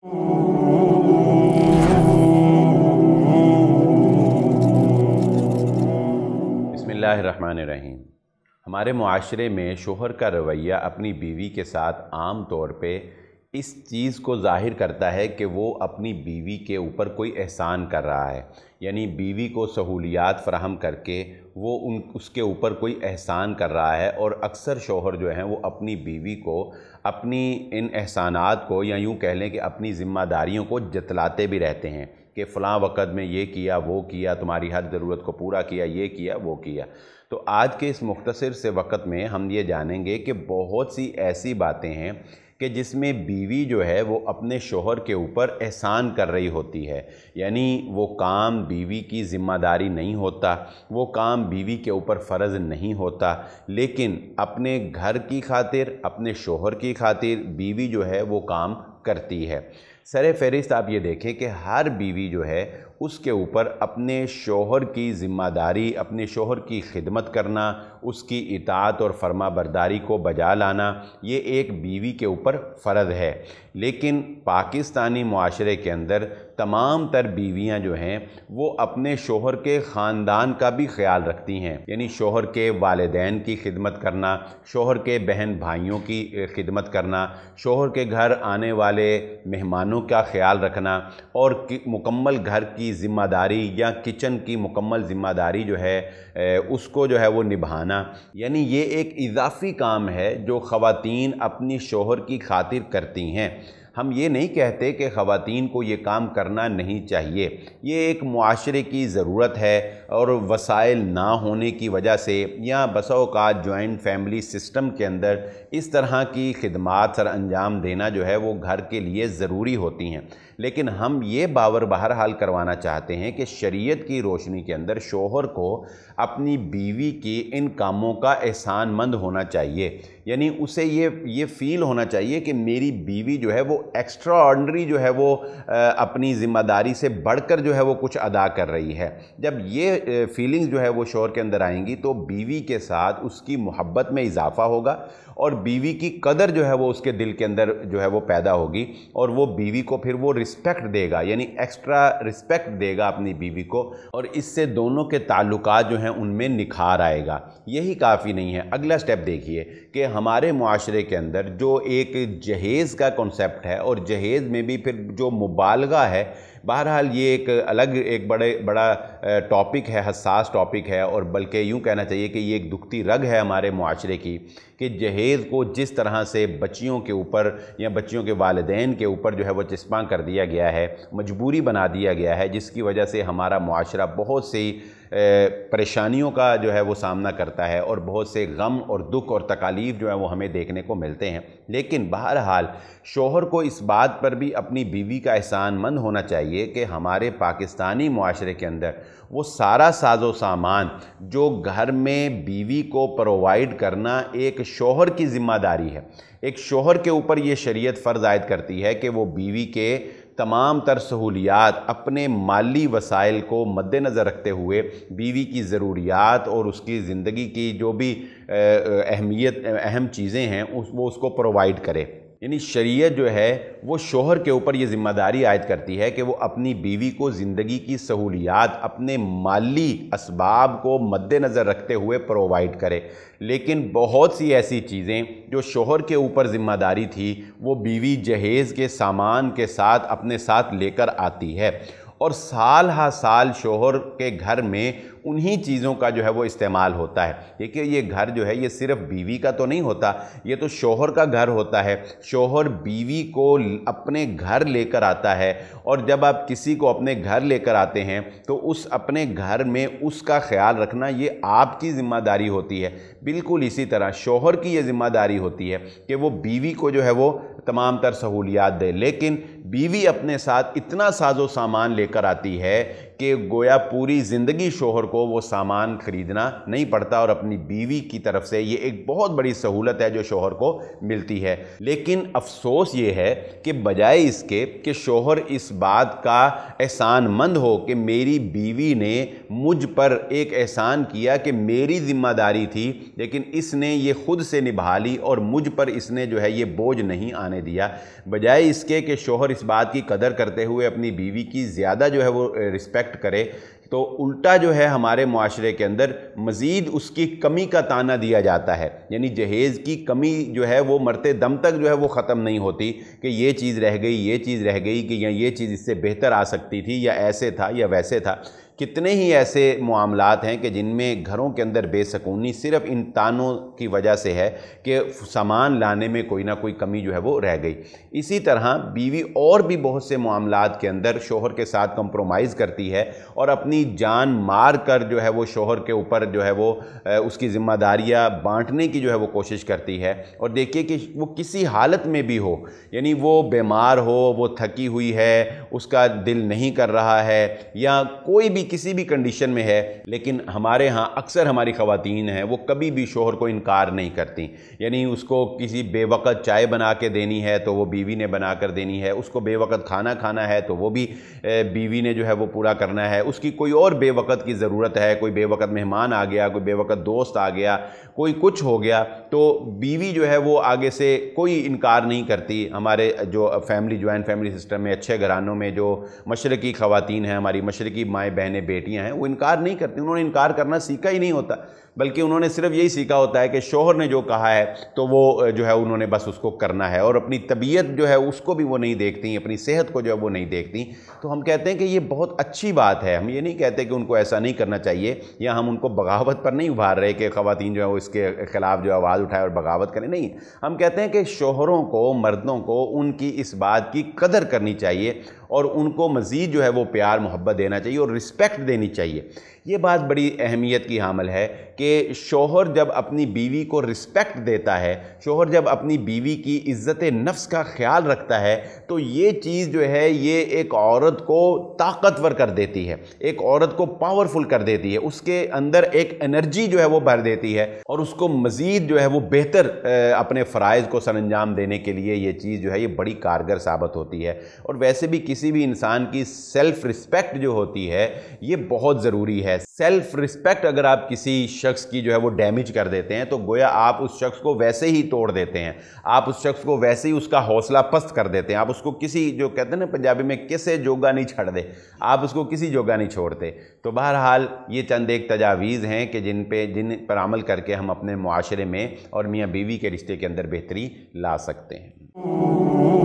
बिस्मिल्लाहिर्रहमानिर्रहीम। हमारे मुआशरे में शोहर का रवैया अपनी बीवी के साथ आम तौर पे इस चीज़ को ज़ाहिर करता है कि वो अपनी बीवी के ऊपर कोई एहसान कर रहा है, यानी बीवी को सहूलियात फ़राहम करके वो उसके ऊपर कोई एहसान कर रहा है। और अक्सर शोहर जो हैं वो अपनी बीवी को अपनी इन एहसानात को, या यूँ कह लें कि अपनी ज़िम्मेदारियों को जतलाते भी रहते हैं कि फ़लाँ वक़्त में ये किया, वो किया, तुम्हारी हर ज़रूरत को पूरा किया, ये किया, वो किया। तो आज के इस मुख्तसर से वक़्त में हम ये जानेंगे कि बहुत सी ऐसी बातें हैं कि जिसमें बीवी जो है वो अपने शोहर के ऊपर एहसान कर रही होती है, यानी वो काम बीवी की ज़िम्मेदारी नहीं होता, वो काम बीवी के ऊपर फ़र्ज़ नहीं होता, लेकिन अपने घर की खातिर, अपने शोहर की खातिर बीवी जो है वो काम करती है। सरे फ़हरिस्त आप ये देखें कि हर बीवी जो है उसके ऊपर अपने शोहर की ज़िम्मेदारी, अपने शोहर की खिदमत करना, उसकी इताअत और फर्मा बरदारी को बजा लाना, ये एक बीवी के ऊपर फ़र्ज़ है। लेकिन पाकिस्तानी मुआशरे के अंदर तमाम तर बीवियाँ जो हैं वो अपने शोहर के ख़ानदान का भी ख्याल रखती हैं, यानी शोहर के वालिदैन की खिदमत करना, शोहर के बहन भाइयों की खिदमत करना, शोहर के घर आने वाले मेहमानों का ख्याल रखना, और मुकम्मल घर की ज़िम्मेदारी या किचन की मुकम्मल ज़िम्मेदारी जो है उसको जो है वो निभाना। यानी ये एक इजाफ़ी काम है जो ख़वातीन अपनी शोहर की खातिर करती हैं। हम ये नहीं कहते कि ख़वातीन को ये काम करना नहीं चाहिए, ये एक मुआशरे की ज़रूरत है, और वसाइल ना होने की वजह से या बसा औक़ात जॉइंट फैमिली सिस्टम के अंदर इस तरह की खिदमात सर अंजाम देना जो है वो घर के लिए ज़रूरी होती हैं। लेकिन हम ये बावर बहरहाल करवाना चाहते हैं कि शरीयत की रोशनी के अंदर शोहर को अपनी बीवी की इन कामों का एहसानमंद होना चाहिए, यानी उसे ये फ़ील होना चाहिए कि मेरी बीवी जो है वो एक्स्ट्रा ऑर्डिनरी जो है वो अपनी ज़िम्मेदारी से बढ़कर जो है वो कुछ अदा कर रही है। जब ये फीलिंग्स जो है वो शोहर के अंदर आएंगी तो बीवी के साथ उसकी मोहब्बत में इजाफ़ा होगा, और बीवी की कदर जो है वो उसके दिल के अंदर जो है वो पैदा होगी, और वो बीवी को फिर वो रिस्पेक्ट देगा, यानी एक्स्ट्रा रिस्पेक्ट देगा अपनी बीवी को, और इससे दोनों के ताल्लुकात जो हैं उनमें निखार आएगा। यही काफ़ी नहीं है, अगला स्टेप देखिए कि हमारे मुआशरे के अंदर जो एक जहेज़ का कॉन्सेप्ट है, और जहेज़ में भी फिर जो मुबालगा है, बहरहाल ये एक अलग एक बड़ा टॉपिक है, हसास टॉपिक है, और बल्कि यूँ कहना चाहिए कि ये एक दुखती रग है हमारे मुआशरे की कि जहेज़ को जिस तरह से बच्चियों के ऊपर या बच्चियों के वालिदैन के ऊपर जो है वो चिस्पां कर दिया गया है, मजबूरी बना दिया गया है, जिसकी वजह से हमारा मुआशरा बहुत सी परेशानियों का जो है वो सामना करता है, और बहुत से गम और दुख और तकालीफ जो है वो हमें देखने को मिलते हैं। लेकिन बहरहाल शोहर को इस बात पर भी अपनी बीवी का एहसानमंद होना चाहिए कि हमारे पाकिस्तानी मुआशरे के अंदर वो सारा साजो सामान जो घर में बीवी को प्रोवाइड करना एक शोहर की ज़िम्मेदारी है। एक शोहर के ऊपर ये शरीयत फ़र्ज़ आयद करती है कि वो बीवी के तमाम तर सहूलियात अपने माली वसाइल को मद्देनज़र रखते हुए बीवी की ज़रूरियात और उसकी ज़िंदगी की जो भी अहम चीज़ें हैं वो उसको प्रोवाइड करे। यानी शरीयत जो है वो शोहर के ऊपर ये ज़िम्मेदारी आयद करती है कि वो अपनी बीवी को ज़िंदगी की सहूलियात अपने माली असबाब को मद्देनज़र रखते हुए प्रोवाइड करे। लेकिन बहुत सी ऐसी चीज़ें जो शोहर के ऊपर ज़िम्मेदारी थी वो बीवी जहेज़ के सामान के साथ अपने साथ लेकर आती है, और साल हा साल शोहर के घर में उन्हीं चीज़ों का जो है वो इस्तेमाल होता है। देखिए ये घर जो है ये सिर्फ़ बीवी का तो नहीं होता, ये तो शोहर का घर होता है। शोहर बीवी को अपने घर लेकर आता है, और जब आप किसी को अपने घर लेकर आते हैं तो उस अपने घर में उसका ख्याल रखना ये आपकी ज़िम्मेदारी होती है। बिल्कुल इसी तरह शोहर की ये ज़िम्मेदारी होती है कि वो बीवी को जो है वो तमाम तर सहूलियात दे, लेकिन बीवी अपने साथ इतना साजो सामान लेकर आती है کہ گویا پوری زندگی شوہر کو وہ سامان خریدنا نہیں پڑتا اور اپنی بیوی کی طرف سے یہ ایک بہت بڑی سہولت ہے جو شوہر کو ملتی ہے۔ لیکن افسوس یہ ہے کہ بجائے اس کے کہ شوہر اس بات کا احسان مند ہو کہ میری بیوی نے مجھ پر ایک احسان کیا کہ میری ذمہ داری تھی لیکن اس نے یہ خود سے نبھا لی اور مجھ پر اس نے جو ہے یہ بوجھ نہیں آنے دیا، بجائے اس کے کہ شوہر اس بات کی قدر کرتے ہوئے اپنی بیوی کی زیادہ جو ہے وہ رسپیکٹ کرے، تو الٹا جو ہے ہمارے معاشرے کے اندر مزید اس کی کمی کا تانا دیا جاتا ہے۔ یعنی جہیز کی کمی جو ہے وہ مرتے دم تک جو ہے وہ ختم نہیں ہوتی کہ یہ چیز رہ گئی، یہ چیز رہ گئی، کہ یہ چیز اس سے بہتر آ سکتی تھی، یا ایسے تھا یا ویسے تھا۔ کتنے ہی ایسے معاملات ہیں کہ جن میں گھروں کے اندر بے سکونی صرف ان تانوں کی وجہ سے ہے کہ سامان لانے میں کوئی نہ کوئی کمی جو ہے وہ رہ گئی۔ اسی طرح بیوی اور بھی بہت سے معاملات کے اندر شوہر کے ساتھ کمپرومائز کرتی ہے اور اپنی جان مار کر جو ہے وہ شوہر کے اوپر جو ہے وہ اس کی ذمہ داریاں بانٹنے کی جو ہے وہ کوشش کرتی ہے۔ اور دیکھیے کہ وہ کسی حالت میں بھی ہو، یعنی وہ بیمار ہو، وہ تھکی ہوئی ہے، اس کا دل نہیں کر رہا ہے، یا کوئی بھی کسی بھی کنڈیشن میں ہے، لیکن ہمارے ہاں اکثر ہماری خواتین ہیں وہ کبھی بھی شوہر کو انکار نہیں کرتی۔ یعنی اس کو کسی بے وقت چائے بنا کے دینی ہے تو وہ بیوی نے بنا کر دینی ہے، اس کو بے وقت کھانا کھانا ہے تو وہ بھی بیوی نے جو ہے وہ پورا کرنا ہے، اس کی کوئی اور بے وقت کی ضرورت ہے، کوئی بے وقت مہمان آ گیا، کوئی بے وقت دوست آ گیا، کوئی کچھ ہو گیا، تو بیوی جو ہے وہ آگے سے کوئی انکار نہیں کرتی۔ ہمارے جو فیملی جوائنٹ فیملی سسٹم میں اچھے گھرانوں میں جو مشرقی خواتین ہیں، ہماری مشرقی مائیں بہنیں بیٹیاں ہیں، وہ انکار نہیں کرتی، انہوں نے انکار کرنا سیکھا ہی نہیں ہوتا، بلکہ انہوں نے صرف یہی سیکھا ہوتا ہے کہ شوہر نے جو کہا ہے تو وہ جو ہے انہوں نے بس اس کو کرنا ہے، اور اپنی طبیعت جو ہے اس کو بھی وہ نہیں دیکھتی، اپنی صحت کو جو ہے وہ نہیں دیکھتی۔ تو ہم کہتے ہیں کہ یہ بہت اچھی بات ہے، ہم یہ نہیں کہتے کہ ان کو ایسا نہیں کرنا چاہیے، یا ہم ان کو بغاوت پر نہیں ابھار رہے کہ خواتین جو ہے وہ اس کے خلاف جو آواز اٹھائے اور بغاوت کریں، نہیں، ہم کہتے ہیں کہ شوہروں کو، مردوں کو ان کی اس بات کی قدر کرنی چاہیے اور ان کو مزید جو ہے وہ پیار محبت دینا چاہیے اور رسپیکٹ دینی چاہیے۔ یہ بات بڑی اہمیت کی حامل ہے کہ شوہر جب اپنی بیوی کو رسپیکٹ دیتا ہے، شوہر جب اپنی بیوی کی عزت نفس کا خیال رکھتا ہے، تو یہ چیز جو ہے یہ ایک عورت کو طاقتور کر دیتی ہے، ایک عورت کو پاورفل کر دیتی ہے، اس کے اندر ایک انرجی جو ہے وہ بھر دیتی ہے، اور اس کو مزید جو ہے وہ بہتر اپنے فرائض کو سر انجام دینے کے لیے یہ چیز جو ہے یہ بڑی کارگر ثابت ہوتی ہے۔ اور ویسے بھی کسی بھی انسان کی سیلف رسپیکٹ جو ہوتی ہے یہ بہت ضروری ہے۔ سیلف رسپیکٹ اگر آپ کسی شخص کی جو ہے وہ ڈیمیج کر دیتے ہیں تو گویا آپ اس شخص کو ویسے ہی توڑ دیتے ہیں، آپ اس شخص کو ویسے ہی اس کا حوصلہ پست کر دیتے ہیں، آپ اس کو کسی، جو کہتے ہیں نا پنجابی میں، کسے جوگا نہیں چھڑ دے، آپ اس کو کسی جوگا نہیں چھوڑتے۔ تو بہرحال یہ چند ایک تجاویز ہیں کہ جن پر عمل کر کے ہم اپنے معاشرے میں اور میاں بیوی کے رشتے کے اندر بہتری لا سکتے ہیں۔